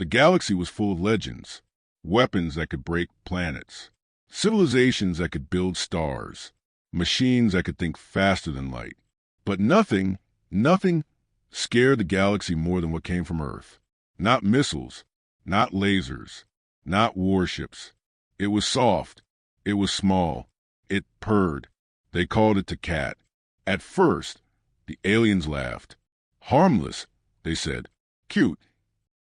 The galaxy was full of legends, weapons that could break planets, civilizations that could build stars, machines that could think faster than light. But nothing scared the galaxy more than what came from Earth. Not missiles, not lasers, not warships. It was soft. It was small. It purred. They called it the cat. At first, the aliens laughed. Harmless, they said. Cute.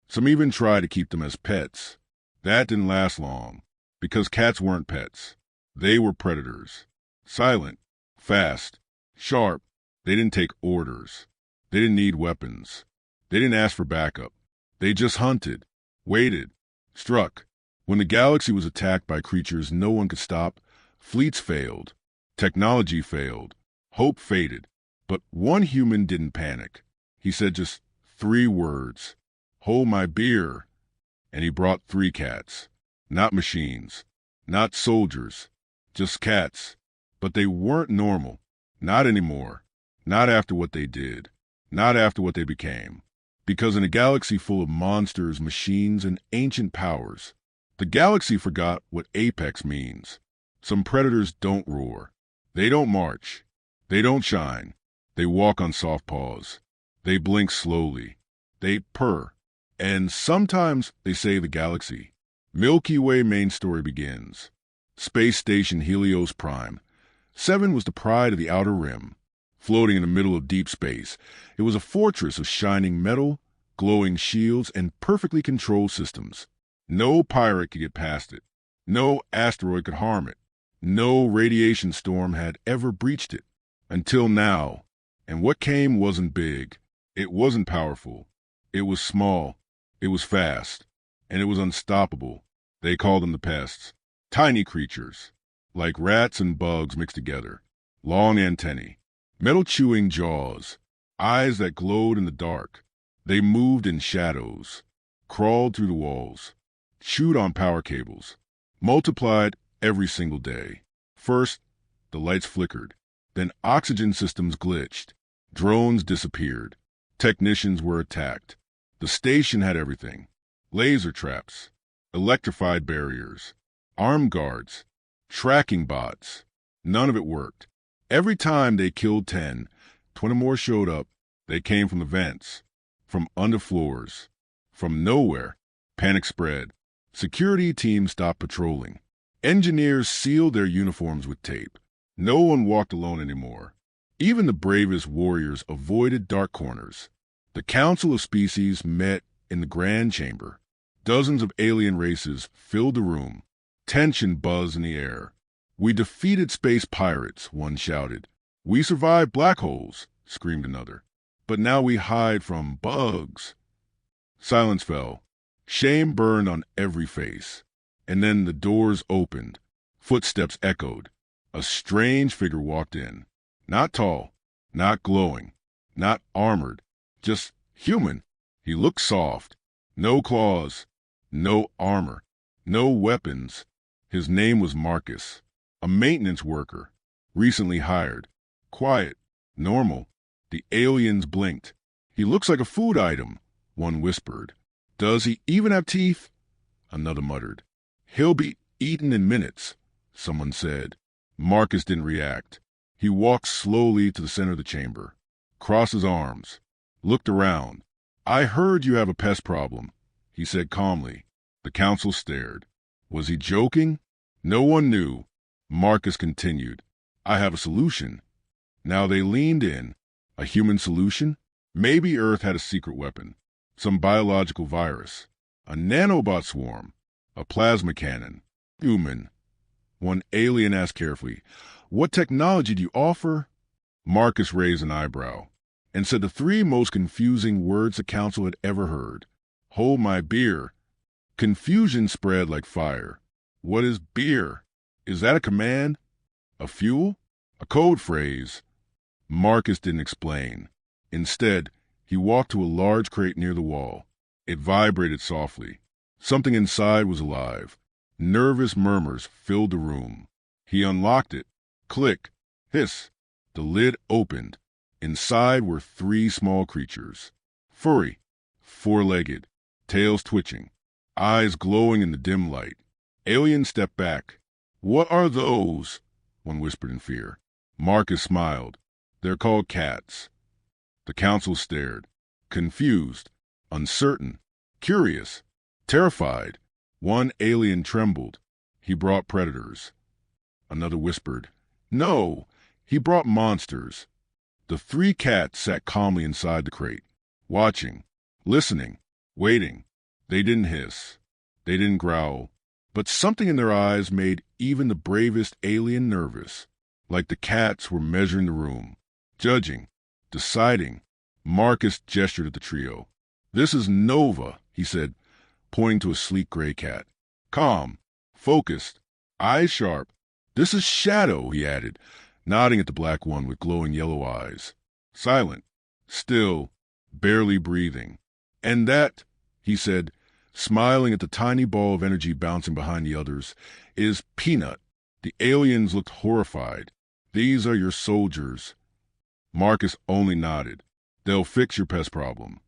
Some even tried to keep them as pets. That didn't last long, because cats weren't pets. They were predators. Silent, fast, sharp. They didn't take orders. They didn't need weapons. They didn't ask for backup. They just hunted, waited, struck. When the galaxy was attacked by creatures no one could stop, fleets failed, technology failed, hope faded. But one human didn't panic. He said just 3 words, "Hold my beer." And he brought 3 cats. Not machines, not soldiers, just cats. But they weren't normal. Not anymore. Not after what they did. Not after what they became. Because in a galaxy full of monsters, machines, and ancient powers, the galaxy forgot what apex means. Some predators don't roar. They don't march. They don't shine. They walk on soft paws. They blink slowly. They purr. And sometimes they save the galaxy. Milky Way main story begins. Space Station Helios Prime. 7 was the pride of the Outer Rim. Floating in the middle of deep space, it was a fortress of shining metal, glowing shields, and perfectly controlled systems. No pirate could get past it. No asteroid could harm it. No radiation storm had ever breached it. Until now. And what came wasn't big. It wasn't powerful. It was small. It was fast. And it was unstoppable. They called them the pests. Tiny creatures. Like rats and bugs mixed together. Long antennae. Metal-chewing jaws. Eyes that glowed in the dark. They moved in shadows. Crawled through the walls. Chewed on power cables. Multiplied every single day. First, the lights flickered. Then oxygen systems glitched. Drones disappeared. Technicians were attacked. The station had everything. Laser traps. Electrified barriers. Armed guards. Tracking bots. None of it worked. Every time they killed 10, 20 more showed up. They came from the vents. From underfloors. From nowhere. Panic spread. Security teams stopped patrolling. Engineers sealed their uniforms with tape. No one walked alone anymore. Even the bravest warriors avoided dark corners. The Council of Species met in the Grand Chamber. Dozens of alien races filled the room. Tension buzzed in the air. "We defeated space pirates," one shouted. "We survived black holes," screamed another. "But now we hide from bugs." Silence fell. Shame burned on every face. And then the doors opened. Footsteps echoed. A strange figure walked in. Not tall, not glowing, not armored, just human. He looked soft. No claws, no armor, no weapons. His name was Marcus, a maintenance worker, recently hired. Quiet, normal. The aliens blinked. "He looks like a food item," one whispered. "Does he even have teeth?" Another muttered. "He'll be eaten in minutes," someone said. Marcus didn't react. He walked slowly to the center of the chamber, crossed his arms, looked around. "I heard you have a pest problem," he said calmly. The council stared. Was he joking? No one knew. Marcus continued. "I have a solution." Now they leaned in. A human solution? Maybe Earth had a secret weapon. Some biological virus. A nanobot swarm. A plasma cannon. Human. One alien asked carefully, "What technology do you offer?" Marcus raised an eyebrow and said the 3 most confusing words the council had ever heard. "Hold my beer." Confusion spread like fire. What is beer? Is that a command? A fuel? A code phrase? Marcus didn't explain. Instead, he walked to a large crate near the wall. It vibrated softly. Something inside was alive. Nervous murmurs filled the room. He unlocked it. Click. Hiss. The lid opened. Inside were 3 small creatures. Furry. 4-legged. tails twitching, eyes glowing in the dim light. Aliens stepped back. "What are those?" one whispered in fear. Marcus smiled. "They're called cats." The council stared, confused, uncertain, curious, terrified. One alien trembled. "He brought predators." Another whispered, "No, he brought monsters." The three cats sat calmly inside the crate, watching, listening, waiting. They didn't hiss. They didn't growl. But something in their eyes made even the bravest alien nervous, like the cats were measuring the room, judging, deciding. Marcus gestured at the trio. "This is Nova," he said, pointing to a sleek gray cat. "Calm, focused, eyes sharp. This is Shadow," he added, nodding at the black one with glowing yellow eyes. "Silent, still, barely breathing. And that," he said, smiling at the tiny ball of energy bouncing behind the others, "is Peanut." The aliens looked horrified. "These are your soldiers." Marcus only nodded. "They'll fix your pest problem."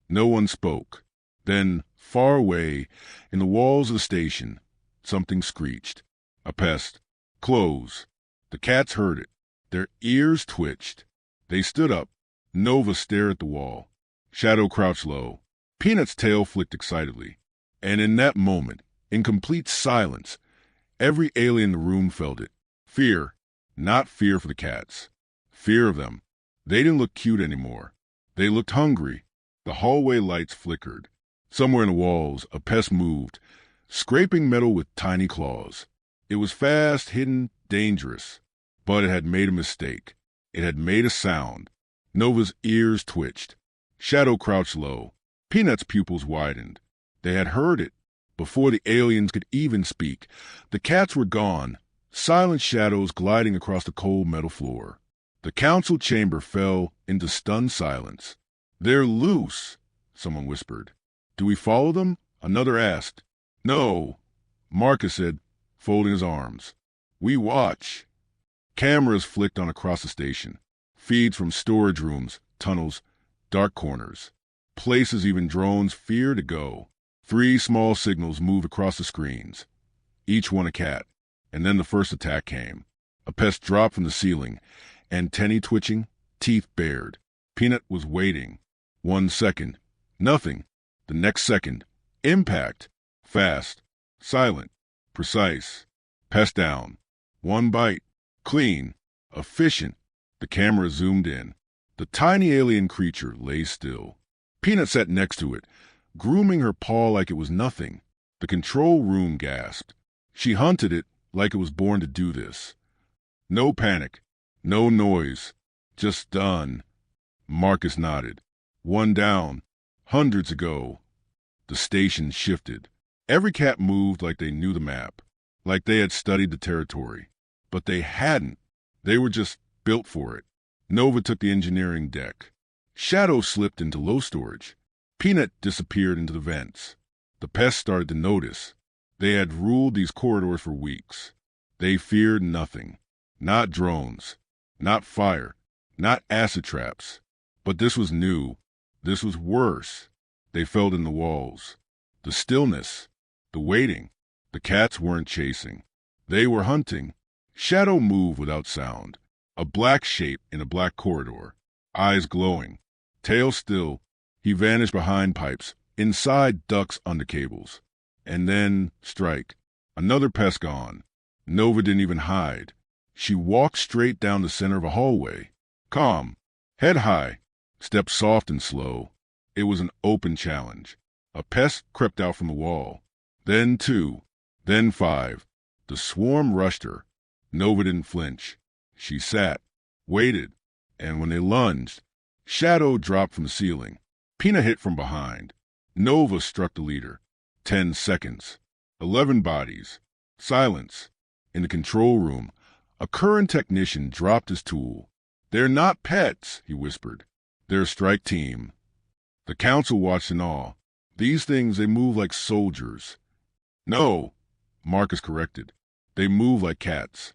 No one spoke. Then, far away, in the walls of the station, something screeched. A pest. "Close." The cats heard it. Their ears twitched. They stood up. Nova stared at the wall. Shadow crouched low. Peanut's tail flicked excitedly. And in that moment, in complete silence, every alien in the room felt it. Fear. Not fear for the cats. Fear of them. They didn't look cute anymore. They looked hungry. The hallway lights flickered. Somewhere in the walls, a pest moved, scraping metal with tiny claws. It was fast, hidden, dangerous. But it had made a mistake. It had made a sound. Nova's ears twitched. Shadow crouched low. Peanut's pupils widened. They had heard it. Before the aliens could even speak, the cats were gone, silent shadows gliding across the cold metal floor. The council chamber fell into stunned silence. "They're loose," someone whispered. "Do we follow them?" Another asked. "No," Marcus said, folding his arms. "We watch." Cameras flicked on across the station. Feeds from storage rooms, tunnels, dark corners. Places even drones fear to go. 3 small signals moved across the screens, each one a cat. And then the first attack came. A pest dropped from the ceiling, antennae twitching, teeth bared. Peanut was waiting. 1 second. Nothing. The next second. Impact. Fast. Silent. Precise. Pest down. 1 bite. Clean. Efficient. The camera zoomed in. The tiny alien creature lay still. Peanut sat next to it, grooming her paw like it was nothing. The control room gasped. She hunted it like it was born to do this. No panic. No noise. Just done. Marcus nodded. 1 down. Hundreds ago. The station shifted. Every cat moved like they knew the map, like they had studied the territory. But they hadn't. They were just built for it. Nova took the engineering deck. Shadow slipped into low storage. Peanut disappeared into the vents. The pests started to notice. They had ruled these corridors for weeks. They feared nothing. Not drones. Not fire. Not acid traps. But this was new. This was worse. They felt in the walls. The stillness. The waiting. The cats weren't chasing. They were hunting. Shadow moved without sound. A black shape in a black corridor. Eyes glowing. Tail still. He vanished behind pipes, inside ducts under cables. And then, strike. Another pest gone. Nova didn't even hide. She walked straight down the center of a hallway. Calm. Head high. Stepped soft and slow. It was an open challenge. A pest crept out from the wall. Then 2. Then 5. The swarm rushed her. Nova didn't flinch. She sat. Waited. And when they lunged, Shadow dropped from the ceiling. Peanut hit from behind. Nova struck the leader. 10 seconds. 11 bodies. Silence. In the control room, a current technician dropped his tool. "They're not pets," he whispered. "They're a strike team." The council watched in awe. "These things, they move like soldiers." "No," Marcus corrected. "They move like cats."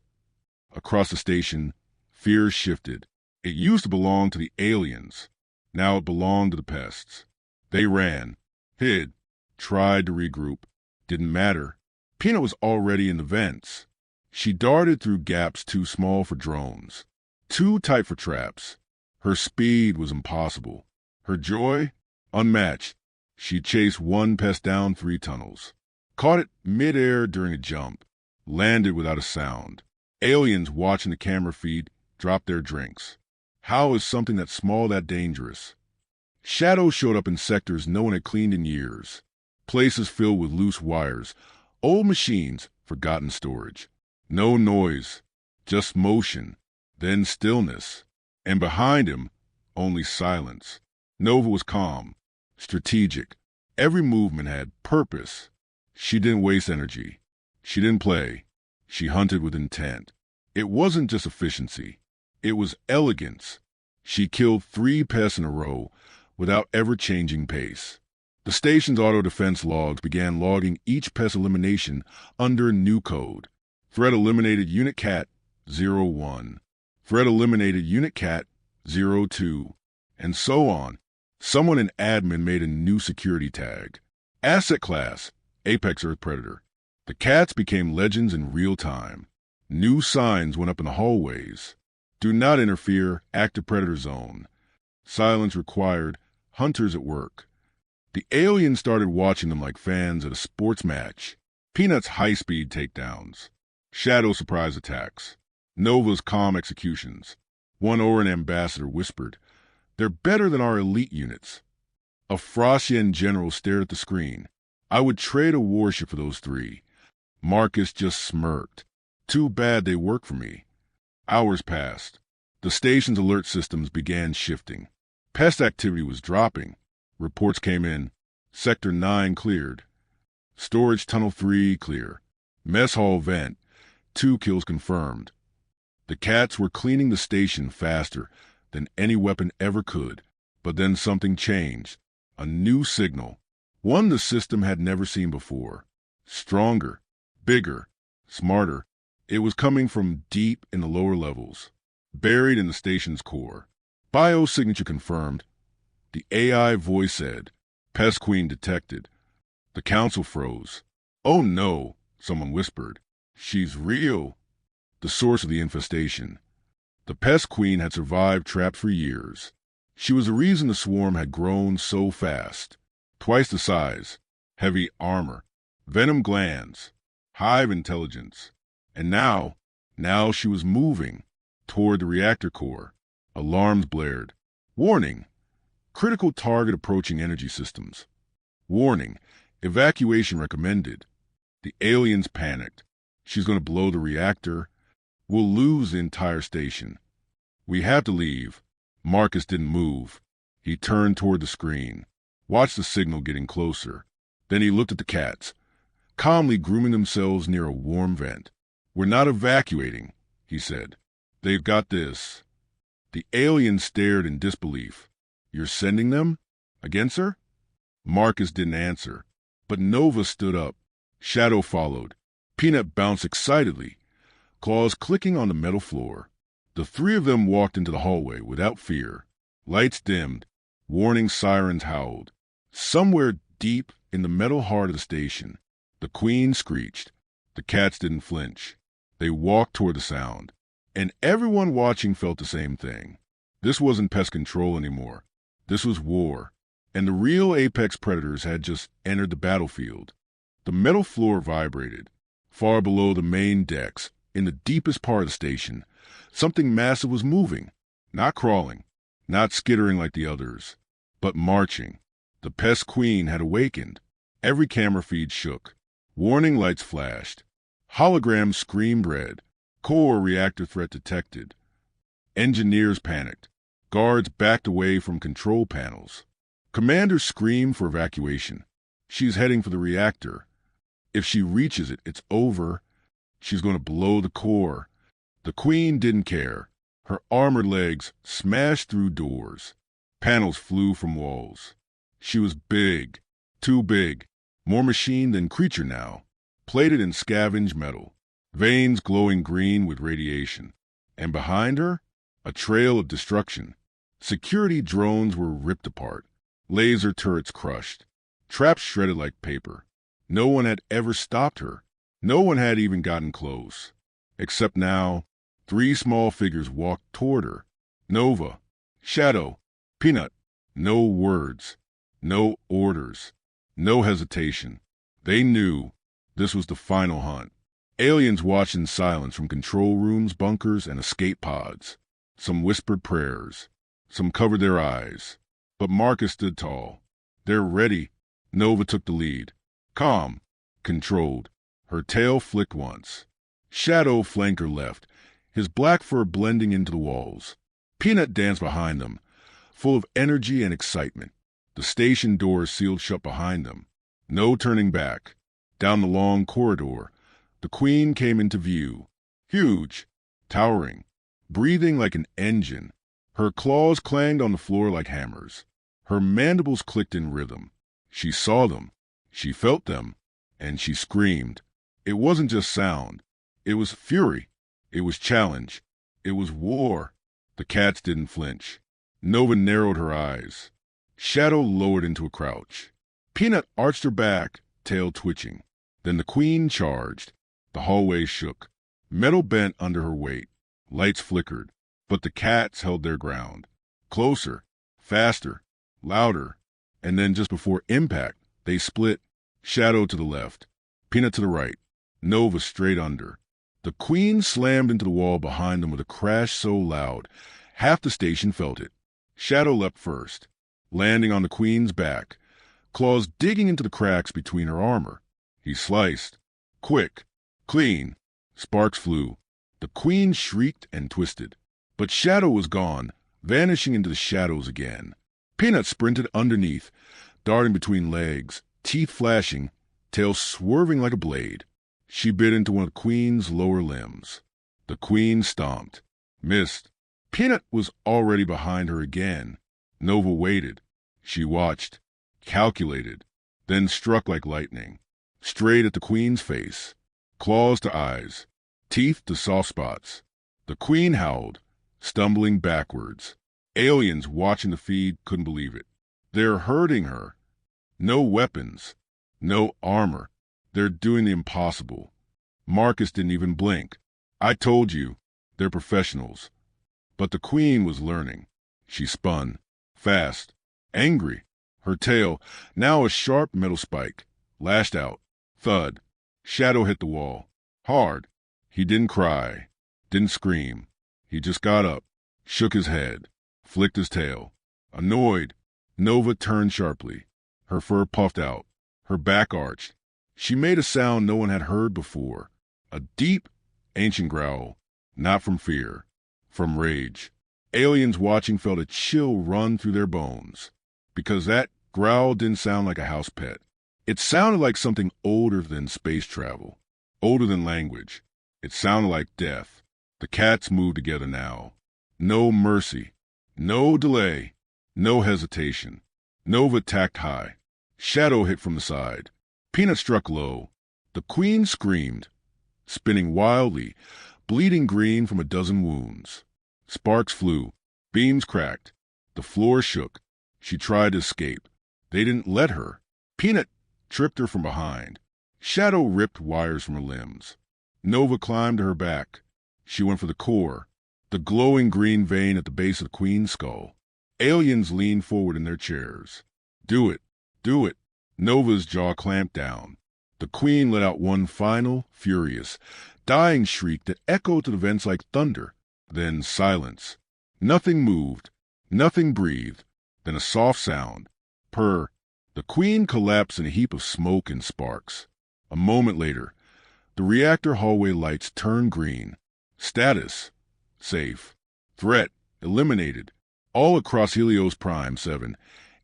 Across the station, fear shifted. It used to belong to the aliens. Now it belonged to the pests. They ran, hid, tried to regroup. Didn't matter. Peanut was already in the vents. She darted through gaps too small for drones, too tight for traps. Her speed was impossible. Her joy? Unmatched. She chased one pest down 3 tunnels, caught it midair during a jump, landed without a sound. Aliens watching the camera feed dropped their drinks. How is something that small that dangerous? Shadows showed up in sectors no one had cleaned in years. Places filled with loose wires, old machines, forgotten storage. No noise, just motion, then stillness. And behind him, only silence. Nova was calm, strategic. Every movement had purpose. She didn't waste energy. She didn't play. She hunted with intent. It wasn't just efficiency. It was elegance. She killed 3 pests in a row without ever changing pace. The station's auto-defense logs began logging each pest elimination under a new code. Threat eliminated Unit Cat 01. Threat eliminated Unit Cat 02. And so on. Someone in admin made a new security tag. Asset class, Apex Earth Predator. The cats became legends in real time. New signs went up in the hallways. Do not interfere, active predator zone. Silence required, hunters at work. The aliens started watching them like fans at a sports match. Peanut's high-speed takedowns. Shadow surprise attacks. Nova's calm executions. One Oran ambassador whispered, "They're better than our elite units." A Froshian general stared at the screen. "I would trade a warship for those 3. Marcus just smirked. "Too bad they work for me." Hours passed. The station's alert systems began shifting. Pest activity was dropping. Reports came in. Sector 9 cleared. Storage Tunnel 3 clear. Mess hall vent. 2 kills confirmed. The cats were cleaning the station faster than any weapon ever could. But then something changed. A new signal. One the system had never seen before. Stronger, bigger, smarter. It was coming from deep in the lower levels, buried in the station's core. Biosignature confirmed. The AI voice said, "Pest Queen detected." The council froze. "Oh no," someone whispered. "She's real." The source of the infestation. The Pest Queen had survived traps for years. She was the reason the swarm had grown so fast. Twice the size, heavy armor, venom glands, hive intelligence. And now she was moving toward the reactor core. Alarms blared. Warning! Critical target approaching energy systems. Warning! Evacuation recommended. The aliens panicked. She's going to blow the reactor. We'll lose the entire station. We have to leave. Marcus didn't move. He turned toward the screen, watched the signal getting closer. Then he looked at the cats, calmly grooming themselves near a warm vent. "We're not evacuating," he said. "They've got this." The aliens stared in disbelief. "You're sending them? Against her?" Marcus didn't answer, but Nova stood up. Shadow followed. Peanut bounced excitedly, claws clicking on the metal floor. The 3 of them walked into the hallway without fear. Lights dimmed. Warning sirens howled. Somewhere deep in the metal heart of the station, the Queen screeched. The cats didn't flinch. They walked toward the sound. And everyone watching felt the same thing. This wasn't pest control anymore. This was war. And the real apex predators had just entered the battlefield. The metal floor vibrated. Far below the main decks, in the deepest part of the station, something massive was moving. Not crawling, not skittering like the others, but marching. The Pest Queen had awakened. Every camera feed shook. Warning lights flashed. Holograms screamed red. Core reactor threat detected. Engineers panicked. Guards backed away from control panels. Commanders screamed for evacuation. She's heading for the reactor. If she reaches it, it's over. She's going to blow the core. The Queen didn't care. Her armored legs smashed through doors. Panels flew from walls. She was big. Too big. More machine than creature now. Plated in scavenged metal. Veins glowing green with radiation. And behind her, a trail of destruction. Security drones were ripped apart. Laser turrets crushed. traps shredded like paper. No one had ever stopped her. No one had even gotten close. Except now, 3 small figures walked toward her. Nova, Shadow, Peanut. No words, no orders, no hesitation. They knew this was the final hunt. Aliens watched in silence from control rooms, bunkers, and escape pods. Some whispered prayers. Some covered their eyes. But Marcus stood tall. They're ready. Nova took the lead. Calm, controlled. Her tail flicked once. Shadow flanked her left, his black fur blending into the walls. Peanut danced behind them, full of energy and excitement. The station doors sealed shut behind them. No turning back. Down the long corridor, the Queen came into view. Huge, towering, breathing like an engine. Her claws clanged on the floor like hammers. Her mandibles clicked in rhythm. She saw them. She felt them. And she screamed. It wasn't just sound. It was fury. It was challenge. It was war. The cats didn't flinch. Nova narrowed her eyes. Shadow lowered into a crouch. Peanut arched her back, tail twitching. Then the Queen charged. The hallway shook. Metal bent under her weight. Lights flickered. But the cats held their ground. Closer, faster, louder. And then just before impact, they split. Shadow to the left. Peanut to the right. Nova straight under. The Queen slammed into the wall behind them with a crash so loud, half the station felt it. Shadow leapt first, landing on the Queen's back, claws digging into the cracks between her armor. He sliced. Quick. Clean. Sparks flew. The Queen shrieked and twisted. But Shadow was gone, vanishing into the shadows again. Peanut sprinted underneath, darting between legs, teeth flashing, tail swerving like a blade. She bit into one of the Queen's lower limbs. The Queen stomped. Missed. Peanut was already behind her again. Nova waited. She watched. Calculated. Then struck like lightning. Straight at the Queen's face. Claws to eyes. Teeth to soft spots. The Queen howled, stumbling backwards. Aliens watching the feed couldn't believe it. They're hurting her. No weapons. No armor. They're doing the impossible. Marcus didn't even blink. I told you, they're professionals. But the Queen was learning. She spun. Fast. Angry. Her tail, now a sharp metal spike, lashed out. Thud. Shadow hit the wall. Hard. He didn't cry. Didn't scream. He just got up, shook his head, flicked his tail. Annoyed, Nova turned sharply. Her fur puffed out. Her back arched. She made a sound no one had heard before. A deep, ancient growl. Not from fear. From rage. Aliens watching felt a chill run through their bones. Because that growl didn't sound like a house pet. It sounded like something older than space travel. Older than language. It sounded like death. The cats moved together now. No mercy. No delay. No hesitation. Nova tacked high. Shadow hit from the side. Peanut struck low. The Queen screamed, spinning wildly, bleeding green from a dozen wounds. Sparks flew. Beams cracked. The floor shook. She tried to escape. They didn't let her. Peanut tripped her from behind. Shadow ripped wires from her limbs. Nova climbed to her back. She went for the core, the glowing green vein at the base of the Queen's skull. Aliens leaned forward in their chairs. Do it. Do it. Nova's jaw clamped down. The Queen let out one final, furious, dying shriek that echoed to the vents like thunder. Then silence. Nothing moved. Nothing breathed. Then a soft sound. Purr. The Queen collapsed in a heap of smoke and sparks. A moment later, the reactor hallway lights turned green. Status. Safe. Threat. Eliminated. All across Helios Prime 7,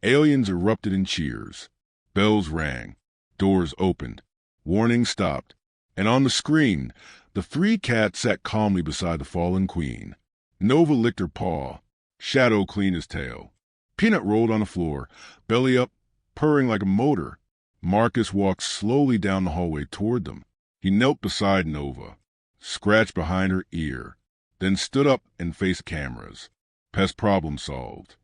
aliens erupted in cheers. Bells rang. Doors opened. Warning stopped. And on the screen, the 3 cats sat calmly beside the fallen Queen. Nova licked her paw. Shadow cleaned his tail. Peanut rolled on the floor, belly up, purring like a motor. Marcus walked slowly down the hallway toward them. He knelt beside Nova, scratched behind her ear, then stood up and faced cameras. Pest problem solved.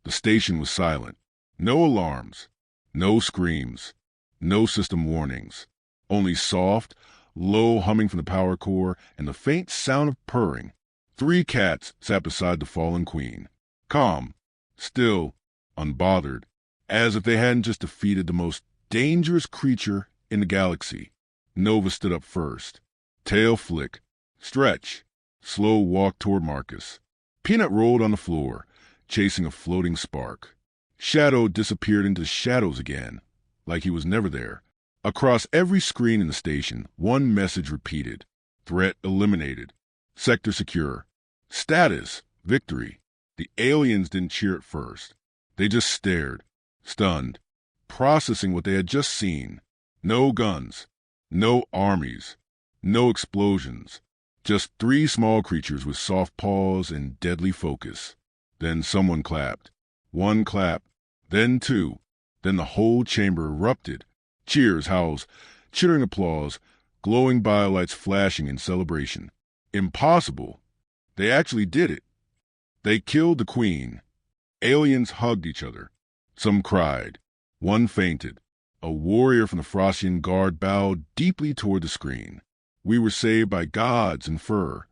The station was silent. No alarms. No screams, no system warnings, only soft, low humming from the power core and the faint sound of purring. 3 cats sat beside the fallen queen, calm, still, unbothered, as if they hadn't just defeated the most dangerous creature in the galaxy. Nova stood up first. Tail flick, stretch, slow walk toward Marcus. Peanut rolled on the floor, chasing a floating spark. Shadow disappeared into the shadows again, like he was never there. Across every screen in the station, one message repeated. Threat eliminated. Sector secure. Status, victory. The aliens didn't cheer at first. They just stared, stunned, processing what they had just seen. No guns, no armies, no explosions. Just 3 small creatures with soft paws and deadly focus. Then someone clapped. 1 clap, then 2. Then the whole chamber erupted. Cheers, howls, chittering applause, glowing biolights flashing in celebration. Impossible. They actually did it. They killed the queen. Aliens hugged each other. Some cried. One fainted. A warrior from the Frostian guard bowed deeply toward the screen. We were saved by gods and fur.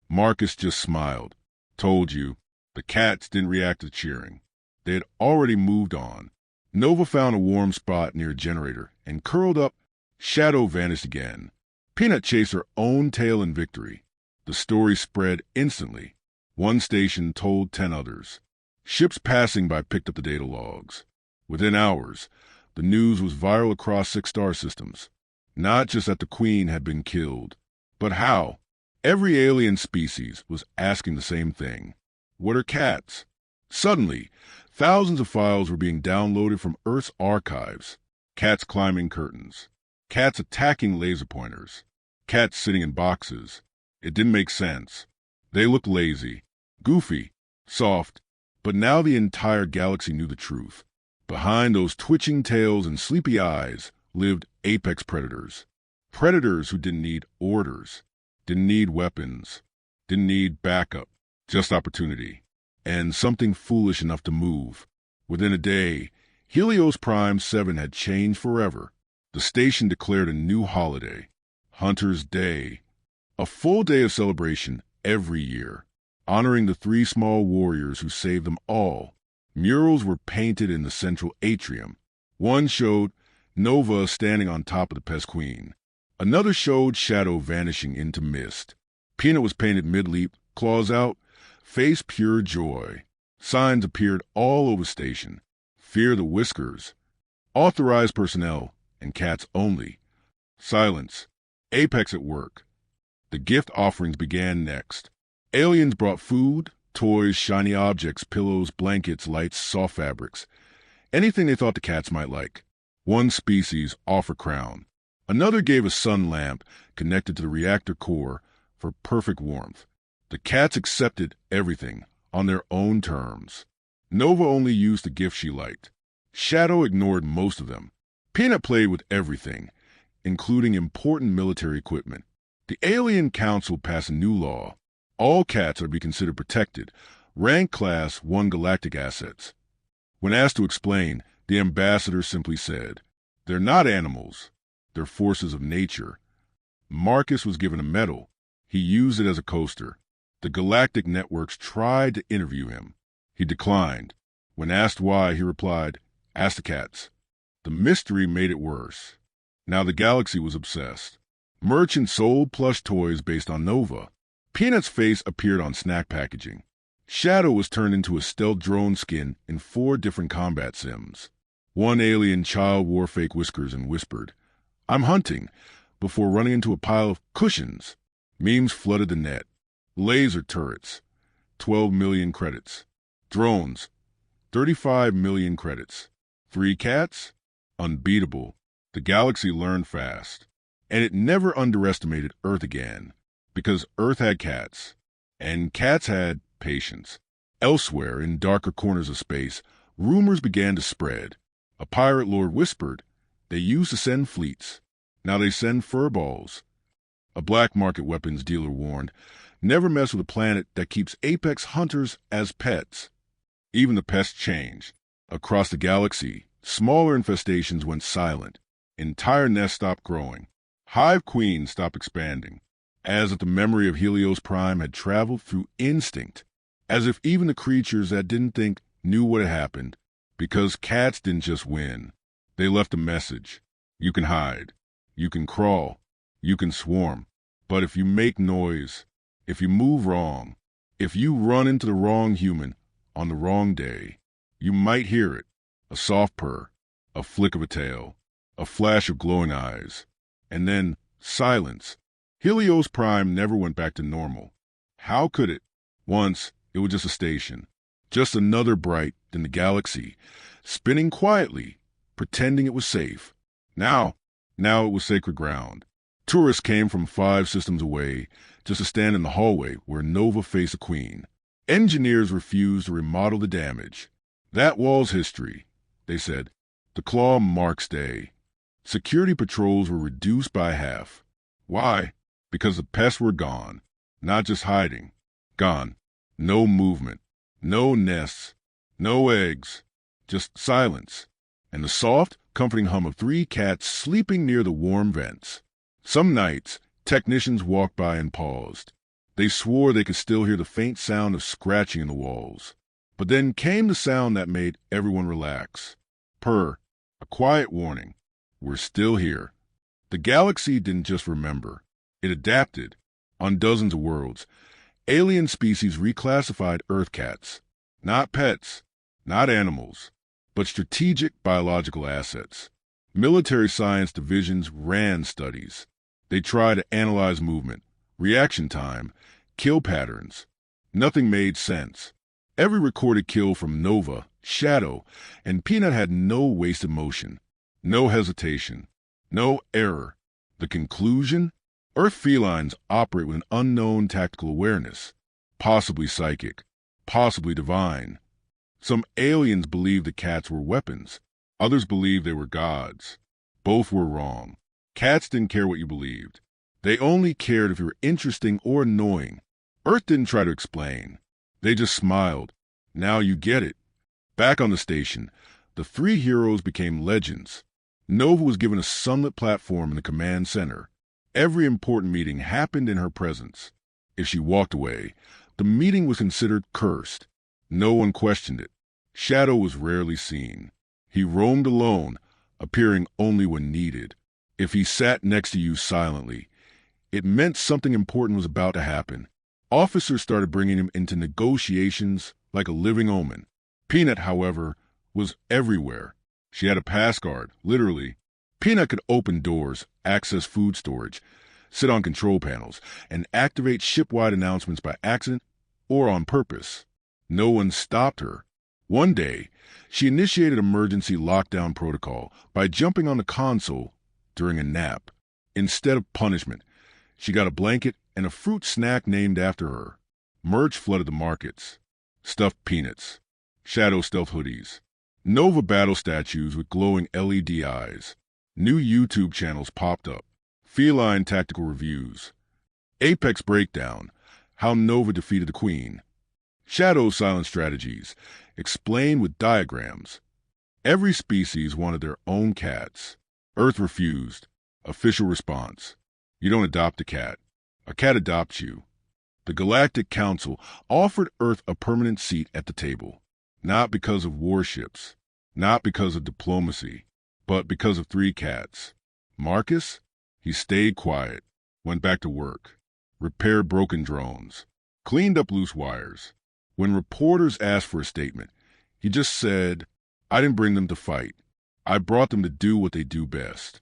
Marcus just smiled. Told you. The cats didn't react to cheering. They had already moved on. Nova found a warm spot near a generator and curled up. Shadow vanished again. Peanut chased her own tail in victory. The story spread instantly. 1 station told 10 others. Ships passing by picked up the data logs. Within hours, the news was viral across 6 star systems. Not just that the queen had been killed, but how. Every alien species was asking the same thing. What are cats? Suddenly, thousands of files were being downloaded from Earth's archives. Cats climbing curtains. Cats attacking laser pointers. Cats sitting in boxes. It didn't make sense. They looked lazy, goofy, soft, but now the entire galaxy knew the truth. Behind those twitching tails and sleepy eyes lived apex predators. Predators who didn't need orders, didn't need weapons, didn't need backup, just opportunity. And something foolish enough to move. Within a day, Helios Prime 7 had changed forever. The station declared a new holiday, Hunter's Day. A full day of celebration every year, honoring the 3 small warriors who saved them all. Murals were painted in the central atrium. One showed Nova standing on top of the Pest Queen. Another showed Shadow vanishing into mist. Peanut was painted mid-leap, claws out, face pure joy. Signs appeared all over the station. Fear the Whiskers. Authorized personnel and cats only. Silence. Apex at work. The gift offerings began next. Aliens brought food, toys, shiny objects, pillows, blankets, lights, soft fabrics. Anything they thought the cats might like. 1 species offered crown. Another gave a sun lamp connected to the reactor core for perfect warmth. The cats accepted everything on their own terms. Nova only used the gifts she liked. Shadow ignored most of them. Peanut played with everything, including important military equipment. The Alien Council passed a new law. All cats are to be considered protected, rank class 1 galactic assets. When asked to explain, the ambassador simply said, "They're not animals. They're forces of nature." Marcus was given a medal. He used it as a coaster. The galactic networks tried to interview him. He declined. When asked why, he replied, "Ask the cats." The mystery made it worse. Now the galaxy was obsessed. Merchants sold plush toys based on Nova. Peanut's face appeared on snack packaging. Shadow was turned into a stealth drone skin in 4 different combat sims. 1 alien child wore fake whiskers and whispered, "I'm hunting," before running into a pile of cushions. Memes flooded the net. Laser turrets, 12 million credits. Drones, 35 million credits. 3 cats? Unbeatable. The galaxy learned fast. And it never underestimated Earth again, because Earth had cats, and cats had patience. Elsewhere, in darker corners of space, rumors began to spread. A pirate lord whispered they used to send fleets. Now they send furballs. A black market weapons dealer warned, never mess with a planet that keeps apex hunters as pets. Even the pests changed. Across the galaxy, Smaller infestations went silent. Entire nests stopped growing. Hive queens stopped expanding, as if the memory of Helios Prime had traveled through instinct, as if even the creatures that didn't think knew what had happened, because cats didn't just win. They left a message. You can hide. You can crawl. You can swarm. But if you make noise, if you move wrong, if you run into the wrong human on the wrong day, you might hear it. A soft purr, a flick of a tail, a flash of glowing eyes, and then silence. Helios Prime never went back to normal. How could it? Once, it was just a station. Just another bright in the galaxy, spinning quietly, pretending it was safe. Now it was sacred ground. Tourists came from 5 systems away just to stand in the hallway where Nova faced the Queen. Engineers refused to remodel the damage. That wall's history, they said. The claw marks day. Security patrols were reduced by half. Why? Because the pests were gone. Not just hiding. Gone. No movement. No nests. No eggs. Just silence. And the soft, comforting hum of 3 cats sleeping near the warm vents. Some nights, technicians walked by and paused. They swore they could still hear the faint sound of scratching in the walls. But then came the sound that made everyone relax. Purr. A quiet warning. We're still here. The galaxy didn't just remember. It adapted. On dozens of worlds, alien species reclassified Earth cats. Not pets. Not animals. But strategic biological assets. Military science divisions ran studies. They tried to analyze movement, reaction time, kill patterns. Nothing made sense. Every recorded kill from Nova, Shadow, and Peanut had no wasted motion, no hesitation, no error. The conclusion? Earth felines operate with an unknown tactical awareness, possibly psychic, possibly divine. Some aliens believed the cats were weapons. Others believed they were gods. Both were wrong. Cats didn't care what you believed. They only cared if you were interesting or annoying. Earth didn't try to explain. They just smiled. Now you get it. Back on the station, the 3 heroes became legends. Nova was given a sunlit platform in the command center. Every important meeting happened in her presence. If she walked away, the meeting was considered cursed. No one questioned it. Shadow was rarely seen. He roamed alone, appearing only when needed. If he sat next to you silently, it meant something important was about to happen. Officers started bringing him into negotiations like a living omen. Peanut, however, was everywhere. She had a pass guard, literally. Peanut could open doors, access food storage, sit on control panels, and activate ship-wide announcements by accident or on purpose. No one stopped her. One day, she initiated emergency lockdown protocol by jumping on the console during a nap. Instead of punishment, she got a blanket and a fruit snack named after her. Merch flooded the markets. Stuffed peanuts. Shadow stealth hoodies. Nova battle statues with glowing LED eyes. New YouTube channels popped up. Feline tactical reviews. Apex breakdown. How Nova defeated the Queen. Shadow silent strategies. Explained with diagrams. Every species wanted their own cats. Earth refused. Official response. You don't adopt a cat. A cat adopts you. The Galactic Council offered Earth a permanent seat at the table. Not because of warships. Not because of diplomacy. But because of 3 cats. Marcus? He stayed quiet. Went back to work. Repaired broken drones. Cleaned up loose wires. When reporters asked for a statement, he just said, I didn't bring them to fight. I brought them to do what they do best.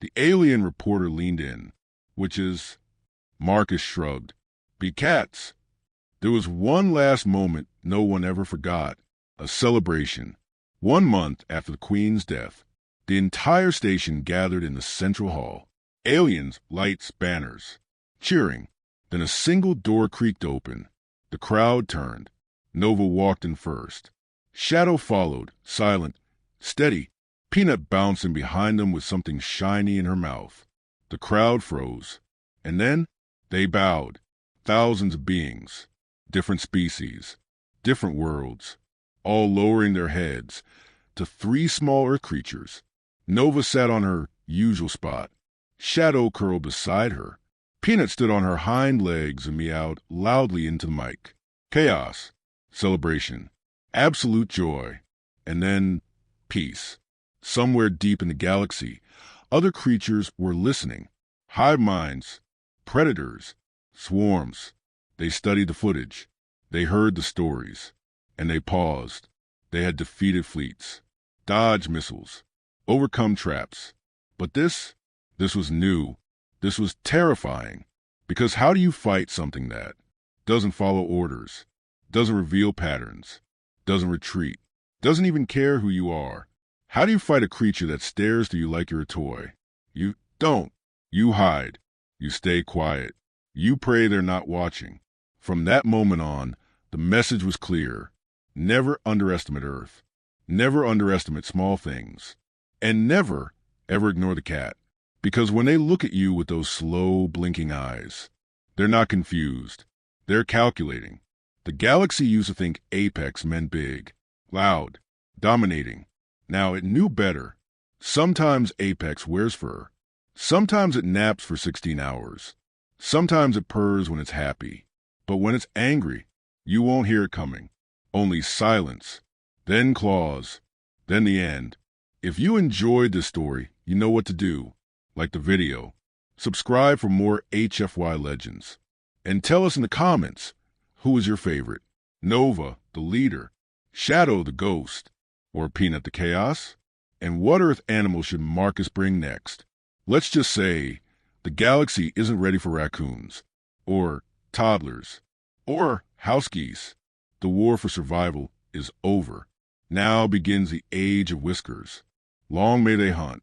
The alien reporter leaned in, which is... Marcus shrugged. Be cats. There was one last moment no one ever forgot. A celebration. 1 month after the Queen's death, the entire station gathered in the central hall. Aliens, lights, banners. Cheering. Then a single door creaked open. The crowd turned. Nova walked in first. Shadow followed, silent, steady. Peanut bouncing behind them with something shiny in her mouth. The crowd froze. And then they bowed. Thousands of beings. Different species. Different worlds. All lowering their heads. to 3 small Earth creatures. Nova sat on her usual spot. Shadow curled beside her. Peanut stood on her hind legs and meowed loudly into the mic. Chaos, celebration, absolute joy, and then peace. Somewhere deep in the galaxy, other creatures were listening. Hive minds, predators, swarms. They studied the footage. They heard the stories. And they paused. They had defeated fleets, dodged missiles, overcome traps. But this was new. This was terrifying. Because how do you fight something that doesn't follow orders, doesn't reveal patterns, doesn't retreat, doesn't even care who you are? How do you fight a creature that stares to you like you're a toy? You don't. You hide. You stay quiet. You pray they're not watching. From that moment on, the message was clear. Never underestimate Earth. Never underestimate small things. And never, ever ignore the cat. Because when they look at you with those slow, blinking eyes, they're not confused. They're calculating. The galaxy used to think apex meant big, loud, dominating. Now it knew better. Sometimes apex wears fur. Sometimes it naps for 16 hours. Sometimes it purrs when it's happy. But when it's angry, you won't hear it coming. Only silence, then claws, then the end. If you enjoyed this story, you know what to do. Like the video. Subscribe for more HFY legends. And tell us in the comments, who is your favorite? Nova, the leader, Shadow, the ghost, or Peanut, the chaos? And what Earth animal should Marcus bring next? Let's just say, the galaxy isn't ready for raccoons, or toddlers, or house geese. The war for survival is over. Now begins the age of whiskers. Long may they hunt.